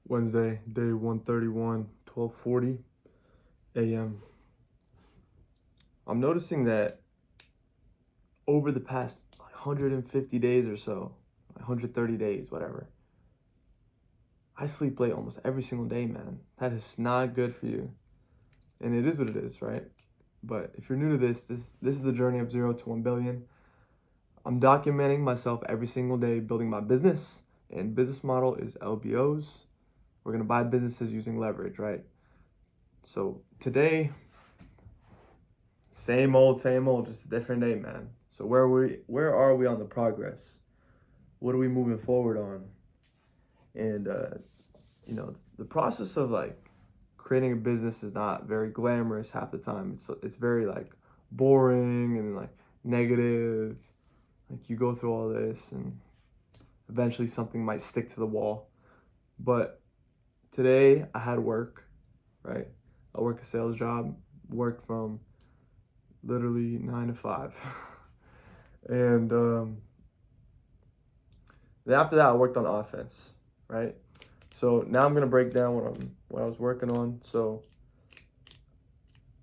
Wednesday, day 131, 12:40 a.m. I'm noticing that over the past 150 days or so, 130 days, whatever, I sleep late almost every single day, man. That is not good for you. And it is what it is, right? But if you're new to this is the journey of 0 to 1 billion. I'm documenting myself every single day, building my business, and business model is LBOs. We're going to buy businesses using leverage, right? So today, same old, just a different day, man. So where are we on the progress? What are we moving forward on? And the process of like creating a business is not very glamorous half the time. It's very like boring and like negative. Like you go through all this and eventually something might stick to the wall. But today I had work, right? I work a sales job, worked from literally 9 to 5. And then after that, I worked on offense, right? So now I'm gonna break down what I was working on. So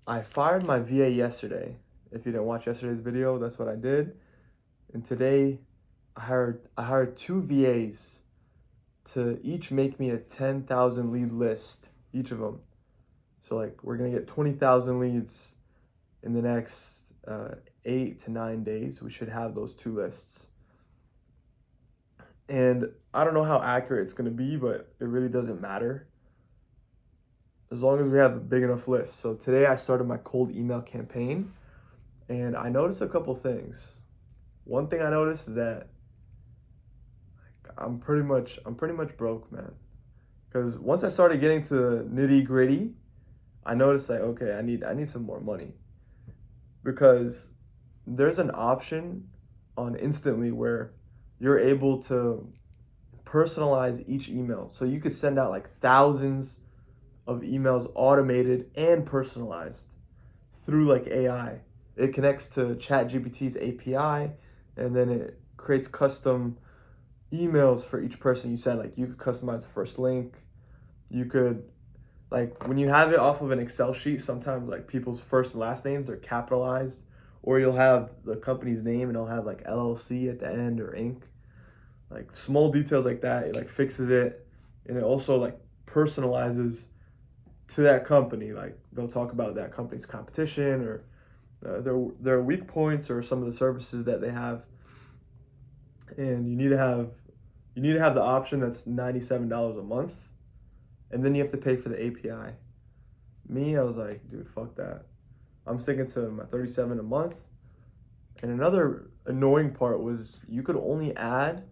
I fired my VA yesterday. If you didn't watch yesterday's video, that's what I did. And today, I hired two VAs to each make me a 10,000 lead list, each of them. So like we're gonna get 20,000 leads in the next 8 to 9 days. We should have those two lists. And I don't know how accurate it's going to be, but it really doesn't matter as long as we have a big enough list. So today I started my cold email campaign and I noticed a couple things. One thing I noticed is that I'm pretty much broke, man. Because once I started getting to the nitty gritty, I noticed like, okay, I need some more money. Because there's an option on Instantly where you're able to personalize each email. So you could send out like thousands of emails automated and personalized through like AI. It connects to ChatGPT's API and then it creates custom emails for each person you send. Like you could customize the first link. You could like when you have it off of an Excel sheet, sometimes like people's first and last names are capitalized, or you'll have the company's name and it'll have like LLC at the end or Inc. Like small details like that, it like fixes it, and it also like personalizes to that company. Like they'll talk about that company's competition or their weak points or some of the services that they have, and you need to have the option that's $97 a month, and then you have to pay for the API. Me, I was like, dude, fuck that. I'm sticking to my 37 a month. And another annoying part was you could only add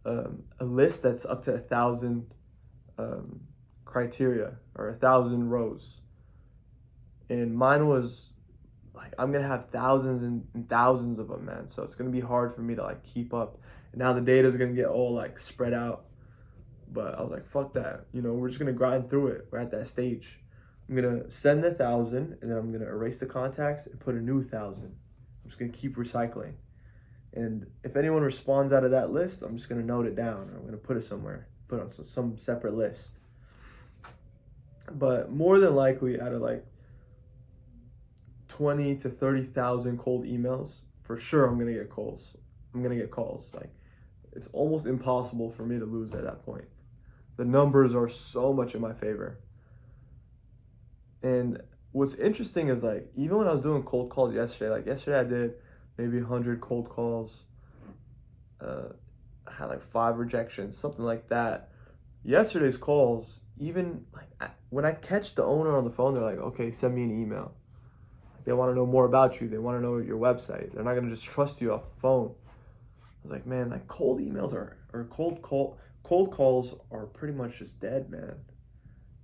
a list that's up to 1,000 um, criteria or 1,000 rows. And mine was like I'm gonna have thousands and thousands of them, man. So it's gonna be hard for me to like keep up. And now the data is gonna get all like spread out. But I was like, fuck that. We're just gonna grind through it. We're at that stage. I'm gonna send 1,000, and then I'm gonna erase the contacts and put a new 1,000. I'm just gonna keep recycling. And if anyone responds out of that list, I'm just gonna note it down. Or I'm gonna put it somewhere, put it on some separate list. But more than likely, out of like 20 to 30,000 cold emails, for sure I'm gonna get calls. I'm gonna get calls. Like it's almost impossible for me to lose at that point. The numbers are so much in my favor. And what's interesting is like even when I was doing cold calls yesterday, like yesterday I did maybe 100 cold calls. I had like 5 rejections, something like that. Yesterday's calls, even like when I catch the owner on the phone, they're like, "Okay, send me an email." They want to know more about you. They want to know your website. They're not gonna just trust you off the phone. I was like, man, like cold emails or cold calls are pretty much just dead, man.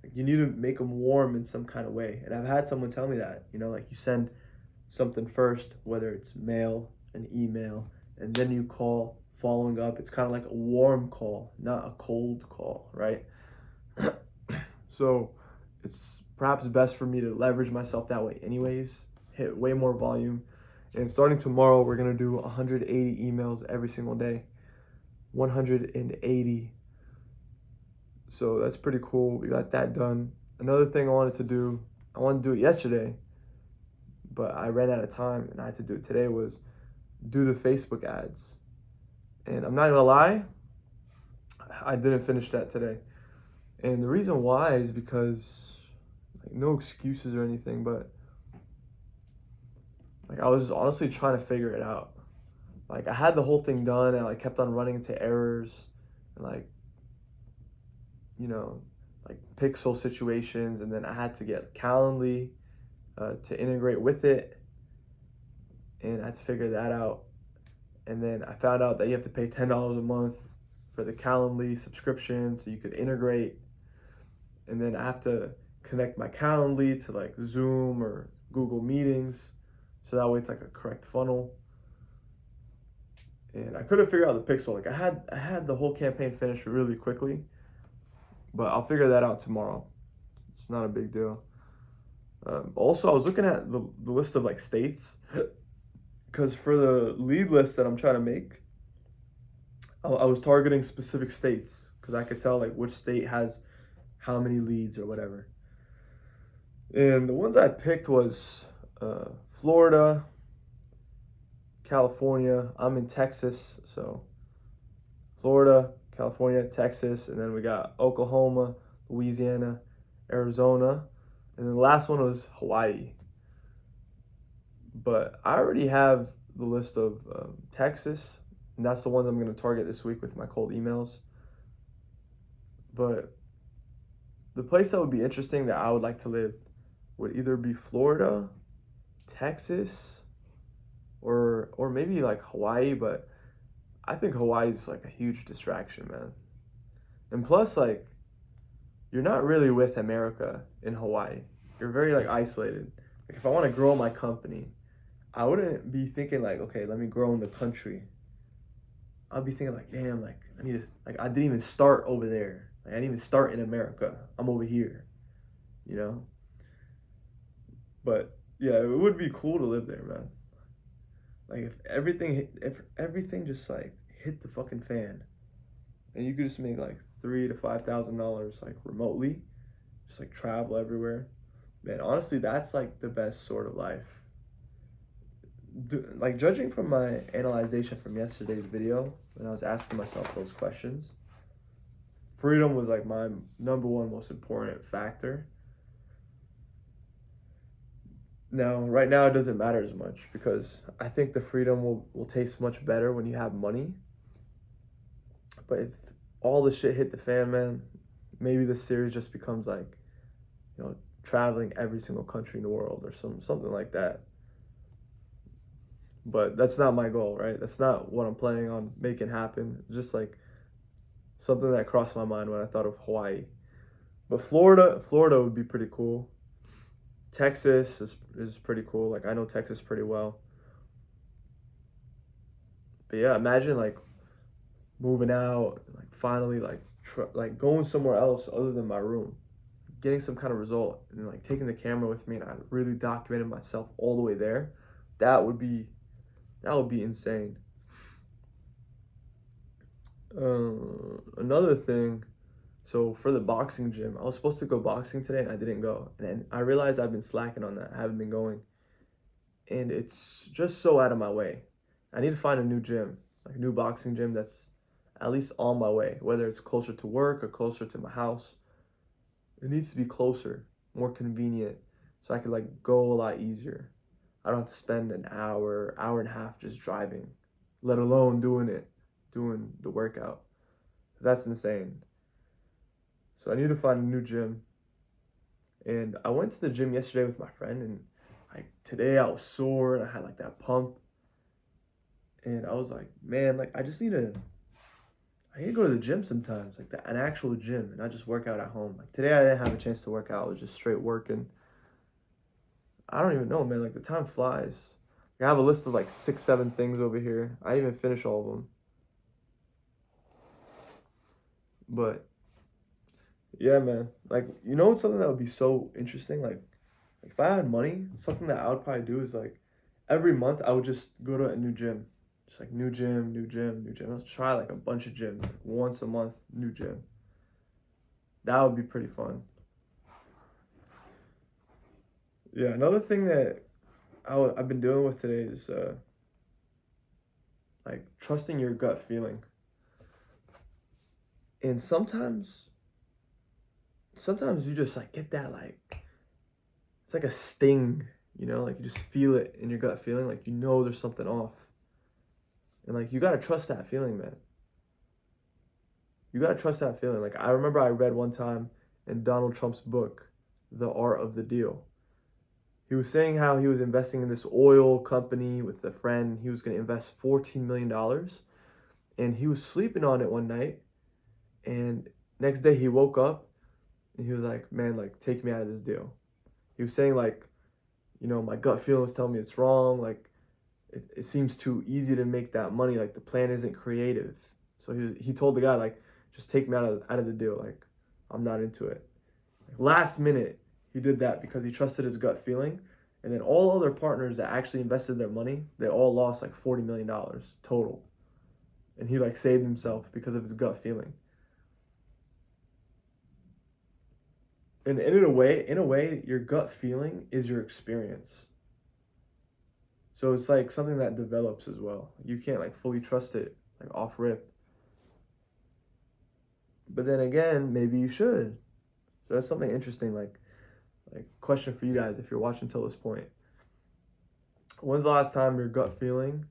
Like you need to make them warm in some kind of way. And I've had someone tell me that, like you send something first, whether it's mail, an email, and then you call following up. It's kind of like a warm call, not a cold call, right? So it's perhaps best for me to leverage myself that way anyways, hit way more volume. And starting tomorrow, we're going to do 180 emails every single day. 180. So that's pretty cool. We got that done. Another thing I wanted to do it yesterday, but I ran out of time and I had to do it today, was do the Facebook ads. And I'm not gonna lie, I didn't finish that today. And the reason why is because, like, no excuses or anything, but like I was just honestly trying to figure it out. Like I had the whole thing done and I kept on running into errors and like, you know, like pixel situations, and then I had to get Calendly to integrate with it, and I had to figure that out. And then I found out that you have to pay $10 a month for the Calendly subscription so you could integrate. And then I have to connect my Calendly to like Zoom or Google Meetings, so that way it's like a correct funnel. And I couldn't figure out the pixel. Like I had the whole campaign finished really quickly, but I'll figure that out tomorrow. It's not a big deal. Also, I was looking at the list of like states, because for the lead list that I'm trying to make, I was targeting specific states because I could tell like which state has how many leads or whatever. And the ones I picked was Florida, California. I'm in Texas, so Florida, California, Texas, and then we got Oklahoma, Louisiana, Arizona, and then the last one was Hawaii. But I already have the list of Texas, and that's the ones I'm going to target this week with my cold emails. But the place that would be interesting that I would like to live would either be Florida, Texas, or maybe like Hawaii, but I think Hawaii is like a huge distraction, man. And plus, like, you're not really with America in Hawaii. You're very like isolated. Like if I want to grow my company, I wouldn't be thinking like, okay, let me grow in the country. I'd be thinking like, damn, like I need to, like I didn't even start over there. Like I didn't even start in America. I'm over here, you know? But yeah, it would be cool to live there, man. Like if everything just like hit the fucking fan, and you could just make like $3,000 to $5,000 like remotely, just like travel everywhere. Man, honestly, that's like the best sort of life. Like judging from my analyzation from yesterday's video, when I was asking myself those questions, freedom was like my number one most important factor. Now, right now, it doesn't matter as much because I think the freedom will taste much better when you have money. But if all the shit hit the fan, man, maybe this series just becomes like, you know, traveling every single country in the world or something like that. But that's not my goal, right? That's not what I'm planning on making happen. Just like something that crossed my mind when I thought of Hawaii. But Florida would be pretty cool. Texas is pretty cool. Like I know Texas pretty well. But yeah, imagine like moving out, like finally like going somewhere else other than my room, getting some kind of result, and then like taking the camera with me, and I really documented myself all the way there. That would be insane. Another thing, so for the boxing gym, I was supposed to go boxing today and I didn't go. And then I realized I've been slacking on that. I haven't been going. And it's just so out of my way. I need to find a new gym, like a new boxing gym that's at least on my way, whether it's closer to work or closer to my house. It needs to be closer, more convenient, so I could like go a lot easier. I don't have to spend an hour and a half just driving, let alone doing the workout. That's insane. So I need to find a new gym. And I went to the gym yesterday with my friend, and like today I was sore and I had like that pump. And I was like, man, like I need to go to the gym sometimes, like an actual gym, and not just work out at home. Like today I didn't have a chance to work out. I was just straight working. I don't even know, man. Like the time flies. Like, I have a list of like 6, 7 things over here. I didn't even finish all of them. But yeah, man. Like you know, something that would be so interesting. Like if I had money, something that I would probably do is like every month I would just go to a new gym. Just like new gym, new gym, new gym. Let's try like a bunch of gyms. Like once a month, new gym. That would be pretty fun. Yeah, another thing that I've been dealing with today is like trusting your gut feeling. And sometimes you just like get that like it's like a sting, like you just feel it in your gut feeling, like there's something off. And like you gotta trust that feeling, man. You gotta trust that feeling. Like I remember I read one time in Donald Trump's book, The Art of the Deal. He was saying how he was investing in this oil company with a friend. He was gonna invest $14 million. And he was sleeping on it one night. And next day he woke up and he was like, man, like take me out of this deal. He was saying like, my gut feeling was telling me it's wrong. Like it seems too easy to make that money. Like the plan isn't creative. So he told the guy like, just take me out of the deal. Like I'm not into it. Like, last minute he did that because he trusted his gut feeling. And then all other partners that actually invested their money, they all lost like $40 million total. And he like saved himself because of his gut feeling. And in a way, your gut feeling is your experience. So it's like something that develops as well. You can't like fully trust it like off rip. But then again, maybe you should. So that's something interesting. Like question for you guys if you're watching till this point. When's the last time your gut feeling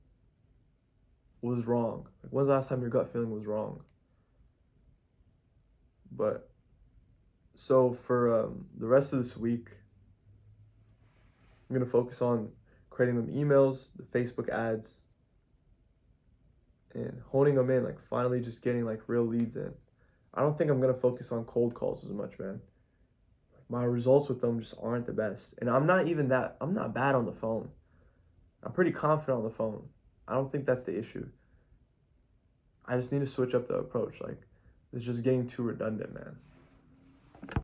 was wrong? Like when's the last time your gut feeling was wrong? But so for the rest of this week, I'm gonna focus on creating them emails, the Facebook ads, and honing them in. Like finally, just getting like real leads in. I don't think I'm gonna focus on cold calls as much, man. My results with them just aren't the best. And I'm not bad on the phone. I'm pretty confident on the phone. I don't think that's the issue. I just need to switch up the approach. Like, it's just getting too redundant, man.